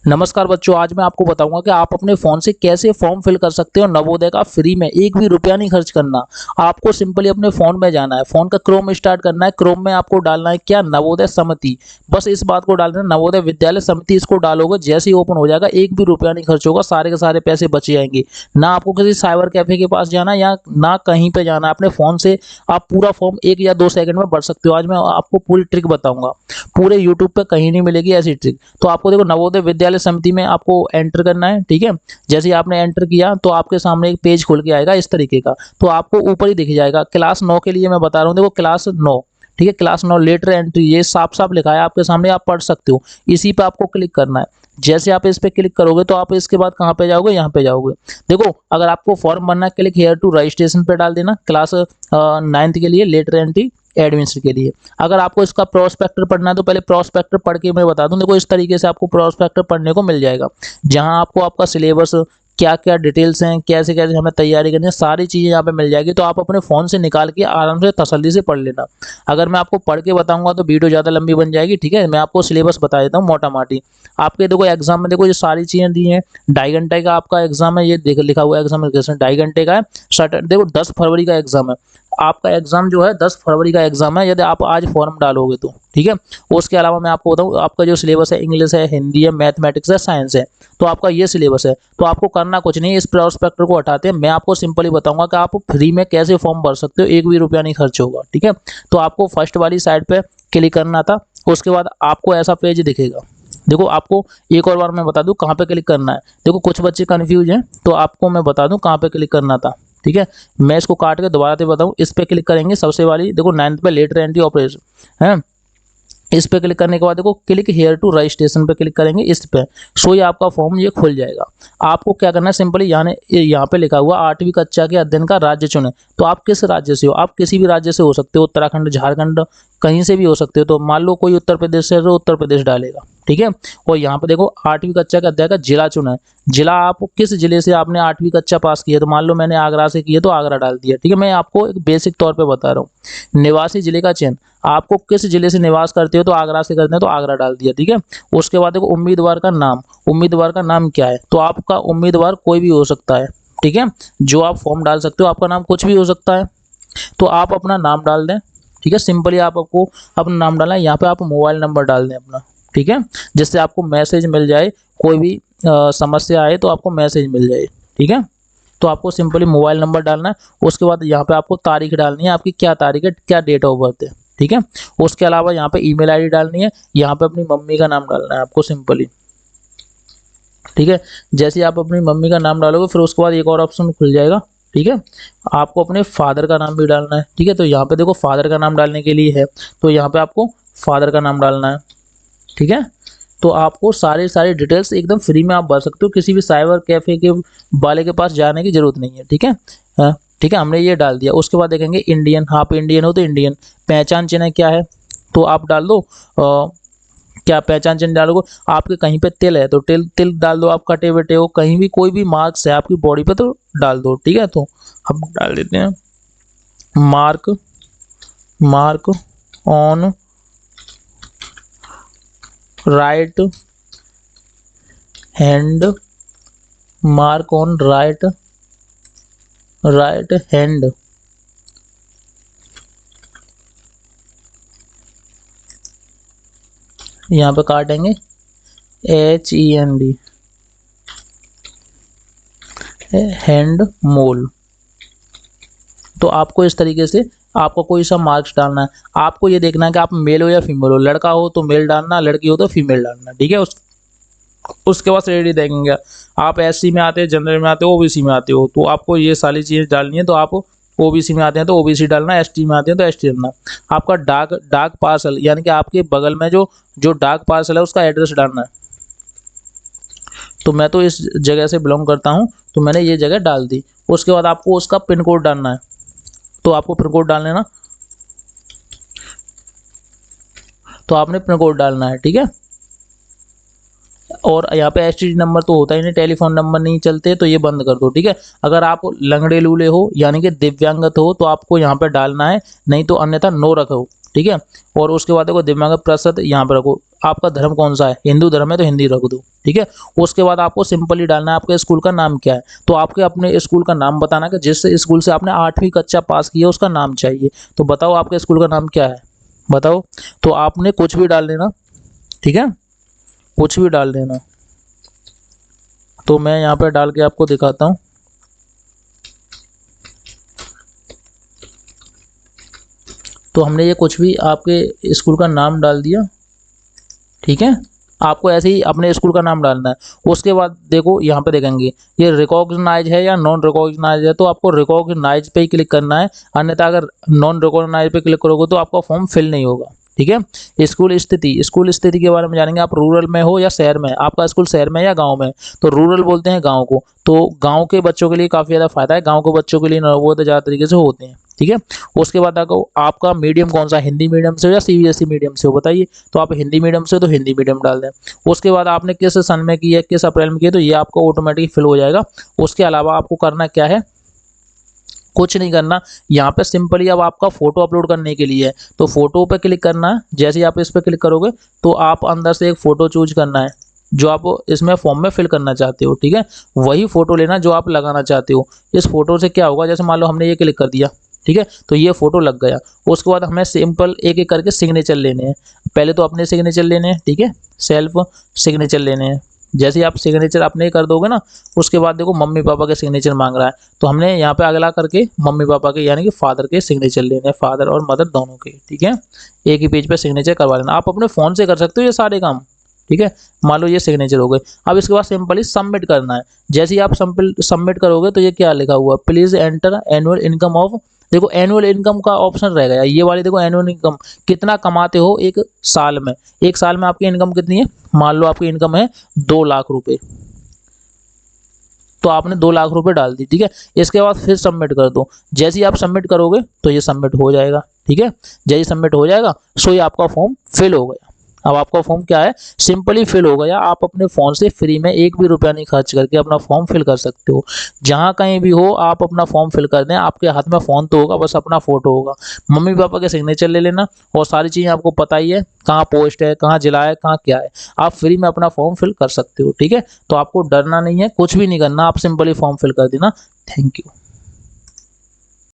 नमस्कार बच्चों, आज मैं आपको बताऊंगा कि आप अपने फ़ोन से कैसे फॉर्म फिल कर सकते हो नवोदय का फ्री में। एक भी रुपया नहीं खर्च करना। आपको सिंपली अपने फ़ोन में जाना है, फ़ोन का क्रोम स्टार्ट करना है। क्रोम में आपको डालना है क्या, नवोदय समिति। बस इस बात को डालना है, नवोदय विद्यालय समिति। इसको डालोगे, जैसे ही ओपन हो जाएगा, एक भी रुपया नहीं खर्च होगा, सारे के सारे पैसे बच जाएंगे। ना आपको किसी साइबर कैफे के पास जाना या ना कहीं पे जाना। अपने फ़ोन से आप पूरा फॉर्म 1 या 2 सेकंड में भर सकते हो। आज मैं आपको पूरी ट्रिक बताऊंगा। पूरे यूट्यूब पे कहीं नहीं मिलेगी ऐसी ट्रिक। तो आपको देखो, नवोदय विद्यालय समिति में आपको एंटर करना है, ठीक है। जैसे ही आपने एंटर किया तो आपके सामने एक पेज खुल के आएगा इस तरीके का। तो आपको ऊपर ही दिख जाएगा, क्लास 9 के लिए मैं बता रहा हूँ। देखो, क्लास 9, ठीक है, क्लास 9 लेटर एंट्री, ये साफ साफ लिखा है आपके सामने, आप पढ़ सकते हो। इसी पे आपको क्लिक करना है। जैसे आप इस पे क्लिक करोगे तो आप इसके बाद कहाँ पे जाओगे, यहाँ पे जाओगे। देखो, अगर आपको फॉर्म भरना है, क्लिक हेयर टू रजिस्ट्रेशन पे डाल देना, क्लास 9th के लिए लेटर एंट्री एडमिशन के लिए। अगर आपको इसका प्रोस्पेक्टर पढ़ना है तो पहले प्रोस्पेक्टर पढ़ के मैं बता दूं। देखो, इस तरीके से आपको प्रोस्पेक्टर पढ़ने को मिल जाएगा, जहां आपको आपका सिलेबस, क्या क्या डिटेल्स हैं, कैसे कैसे हमें तैयारी करनी है, सारी चीज़ें यहाँ पे मिल जाएगी। तो आप अपने फ़ोन से निकाल के आराम से तसल्ली से पढ़ लेना। अगर मैं आपको पढ़ के बताऊंगा तो वीडियो ज़्यादा लंबी बन जाएगी, ठीक है। मैं आपको सिलेबस बता देता हूँ मोटा माटी। आपके देखो एग्जाम में, देखो ये सारी चीज़ें दी हैं। 2.5 घंटे का आपका एग्जाम है, ये देख लिखा हुआ है एग्जाम, 2.5 घंटे का है। देखो 10 फरवरी का एग्जाम है आपका। एग्जाम जो है 10 फरवरी का एग्जाम है, यदि आप आज फॉर्म डालोगे तो, ठीक है। उसके अलावा मैं आपको बताऊं, आपका जो सिलेबस है, इंग्लिश है, हिंदी है, मैथमेटिक्स है, साइंस है। तो आपका ये सिलेबस है। तो आपको करना कुछ नहीं, इस प्रोस्पेक्टर को हटाते हैं। मैं आपको सिंपली बताऊंगा कि आप फ्री में कैसे फॉर्म भर सकते हो, एक भी रुपया नहीं खर्च होगा, ठीक है। तो आपको फर्स्ट वाली साइड पे क्लिक करना था। उसके बाद आपको ऐसा पेज दिखेगा। देखो, आपको एक और बार मैं बता दूं कहाँ पे क्लिक करना है। देखो, कुछ बच्चे कंफ्यूज हैं, तो आपको मैं बता दूं कहाँ पे क्लिक करना था, ठीक है। मैं इसको काट के दोबारा से बताऊं। इस पे क्लिक करेंगे, सबसे वाली देखो 9th पे लेटर एंट्री ऑपरेशन है। इस पे क्लिक करने के बाद देखो, क्लिक हेयर टू रजिस्ट्रेशन पे क्लिक करेंगे। इस पे सो ये आपका फॉर्म ये खुल जाएगा। आपको क्या करना है, सिंपली यहाँ पे लिखा हुआ 8वीं कक्षा के अध्ययन का राज्य चुने। तो आप किस राज्य से हो, आप किसी भी राज्य से हो सकते हो, उत्तराखंड, झारखंड, कहीं से भी हो सकते हो। तो मान लो कोई उत्तर प्रदेश से है तो उत्तर प्रदेश डालेगा, ठीक है। और यहाँ पे देखो 8वीं कक्षा के अध्याय का जिला चुना है। जिला, आप किस जिले से आपने 8वीं कक्षा पास की है। तो मान लो मैंने आगरा से की है तो आगरा डाल दिया, ठीक है। मैं आपको एक बेसिक तौर पे बता रहा हूँ। निवासी जिले का चयन, आपको किस जिले से निवास करते हो, तो आगरा से करते हैं तो आगरा डाल दिया, ठीक है। उसके बाद देखो उम्मीदवार का नाम, उम्मीदवार का नाम क्या है। तो आपका उम्मीदवार कोई भी हो सकता है, ठीक है। जो आप फॉर्म डाल सकते हो, आपका नाम कुछ भी हो सकता है। तो आप अपना नाम डाल दें, ठीक है। सिंपली आपको अपना नाम डालना है। यहाँ पे आप मोबाइल नंबर डाल दें अपना, ठीक है, जिससे आपको मैसेज मिल जाए। कोई भी समस्या आए तो आपको मैसेज मिल जाए, ठीक है। तो आपको सिंपली मोबाइल नंबर डालना है। उसके बाद यहाँ पे आपको तारीख डालनी है, आपकी क्या तारीख है, क्या डेट ऑफ बर्थ है, ठीक है। उसके अलावा यहाँ पे ईमेल आईडी डालनी है। यहाँ पे अपनी मम्मी का नाम डालना है आपको सिंपली, ठीक है। जैसे आप अपनी मम्मी का नाम डालोगे, फिर उसके बाद एक और ऑप्शन खुल जाएगा, ठीक है। आपको अपने फादर का नाम भी डालना है, ठीक है। तो यहाँ पे देखो, फादर का नाम डालने के लिए है, तो यहाँ पे आपको फादर का नाम डालना है, ठीक है। तो आपको सारी डिटेल्स एकदम फ्री में आप भर सकते हो, किसी भी साइबर कैफे के वाले के पास जाने की जरूरत नहीं है, ठीक है। ठीक है, हमने ये डाल दिया। उसके बाद देखेंगे इंडियन, आप इंडियन हो तो इंडियन। पहचान चिन्ह क्या है, तो आप डाल दो क्या पहचान चिन्ह डालोगे। आपके कहीं पे तिल है तो तिल तिल डाल दो, आप कटे बेटे हो, कहीं भी कोई भी मार्क्स है आपकी बॉडी पे तो डाल दो, ठीक है। तो हम डाल देते हैं mark, mark on right hand, mark on right hand. यहाँ पे काटेंगे HEND, हैंड मोल। तो आपको इस तरीके से आपको कोई सा मार्क्स डालना है। आपको ये देखना है कि आप मेल हो या फीमेल हो। लड़का हो तो मेल डालना, लड़की हो तो फीमेल डालना, ठीक है। उसके बाद रेडी देखेंगे। आप SC में आते हैं, जनरल में आते हो, OBC में आते हो, तो आपको ये सारी चीज़ें डालनी है। तो आप OBC में आते हैं तो OBC डालना, ST में आते हैं तो ST डालना। आपका डाक पार्सल, यानी कि आपके बगल में जो जो डाक पार्सल है उसका एड्रेस डालना है। तो मैं तो इस जगह से बिलोंग करता हूँ, तो मैंने ये जगह डाल दी। उसके बाद आपको उसका पिन कोड डालना है। तो आपको पिन कोड डाल लेना, तो आपने पिन कोड डालना है, ठीक है। और यहाँ पे STD नंबर तो होता ही नहीं, टेलीफोन नंबर नहीं चलते, तो ये बंद कर दो, ठीक है। अगर आप लंगड़े लूले हो यानी कि दिव्यांगत हो तो आपको यहाँ पे डालना है, नहीं तो अन्यथा नो रखो, ठीक है। और उसके बाद देखो दिव्यांग प्रतिशत यहाँ पे रखो, आपका धर्म कौन सा है, हिंदू धर्म है तो हिंदी रख दो, ठीक है। उसके बाद आपको सिंपली डालना है आपके स्कूल का नाम क्या है, तो आपके अपने स्कूल का नाम बताना कि जिस स्कूल से आपने 8वीं कक्षा पास की है उसका नाम चाहिए। तो बताओ आपके स्कूल का नाम क्या है, बताओ। तो आपने कुछ भी डाल देना, ठीक है, कुछ भी डाल देना। तो मैं यहाँ पे डाल के आपको दिखाता हूँ। तो हमने ये कुछ भी आपके स्कूल का नाम डाल दिया, ठीक है। आपको ऐसे ही अपने स्कूल का नाम डालना है। उसके बाद देखो यहाँ पे देखेंगे ये रिकॉग्नाइज है या नॉन रिकॉग्नाइज है, तो आपको रिकॉग्नाइज पे ही क्लिक करना है, अन्यथा अगर नॉन रिकॉग्नाइज पे क्लिक करोगे तो आपका फॉर्म फिल नहीं होगा, ठीक है। स्कूल स्थिति के बारे में जानेंगे। आप रूरल में हो या शहर में, आपका स्कूल शहर में या गांव में, तो रूरल बोलते हैं गांव को। तो गांव के बच्चों के लिए काफ़ी ज़्यादा फायदा है, गांव के बच्चों के लिए नवोदय ज़्यादा तरीके से होते हैं, ठीक है। उसके बाद आपका मीडियम कौन सा, हिंदी मीडियम से हो या सीबीएसई मीडियम से हो, बताइए। तो आप हिंदी मीडियम से हो तो हिंदी मीडियम डाल दें। उसके बाद आपने किस सन में की है, किस अप्रैल में की है, तो ये आपको ऑटोमेटिक फिल हो जाएगा। उसके अलावा आपको करना क्या है, कुछ नहीं करना। यहाँ पे सिंपली अब आपका फोटो अपलोड करने के लिए है, तो फोटो पे क्लिक करना है। जैसे ही आप इस पे क्लिक करोगे तो आप अंदर से एक फोटो चूज करना है जो आप इसमें फॉर्म में फिल करना चाहते हो, ठीक है। वही फोटो लेना जो आप लगाना चाहते हो। इस फोटो से क्या होगा, जैसे मान लो हमने ये क्लिक कर दिया, ठीक है, तो ये फोटो लग गया। उसके बाद हमें सिंपल एक एक करके सिग्नेचर लेने हैं। पहले तो अपने सिग्नेचर लेने हैं, ठीक है, सेल्फ सिग्नेचर लेने हैं। जैसे ही आप सिग्नेचर अपने कर दोगे ना, उसके बाद देखो मम्मी पापा के सिग्नेचर मांग रहा है, तो हमने यहाँ पे अगला करके मम्मी पापा के यानी कि फादर के सिग्नेचर लेने हैं, फादर और मदर दोनों के, ठीक है। एक ही पेज पे सिग्नेचर करवा लेना। आप अपने फ़ोन से कर सकते हो ये सारे काम, ठीक है। मान लो ये सिग्नेचर हो गए। अब इसके बाद सिंपली सबमिट करना है। जैसे ही आप सबमिट करोगे तो ये क्या लिखा हुआ, please enter annual income of, देखो एनुअल इनकम का ऑप्शन रहेगा ये वाली, देखो एनुअल इनकम कितना कमाते हो एक साल में। एक साल में आपकी इनकम कितनी है, मान लो आपकी इनकम है 2 लाख रुपए, तो आपने 2 लाख रुपए डाल दी, ठीक है। इसके बाद फिर सबमिट कर दो। जैसे ही आप सबमिट करोगे तो ये सबमिट हो जाएगा, ठीक है। जैसे ही सबमिट हो जाएगा सो ये आपका फॉर्म फिल हो गया। अब आपका फॉर्म क्या है, सिंपली फिल हो गया। आप अपने फ़ोन से फ्री में एक भी रुपया नहीं खर्च करके अपना फॉर्म फिल कर सकते हो। जहाँ कहीं भी हो आप अपना फॉर्म फिल कर दें। आपके हाथ में फ़ोन तो होगा, बस अपना फ़ोटो होगा, मम्मी पापा के सिग्नेचर ले लेना, और सारी चीज़ें आपको पता ही है, कहाँ पोस्ट है, कहाँ जिला है, कहाँ क्या है। आप फ्री में अपना फॉर्म फिल कर सकते हो, ठीक है। तो आपको डरना नहीं है, कुछ भी नहीं करना, आप सिंपली फॉर्म फिल कर देना। Thank you.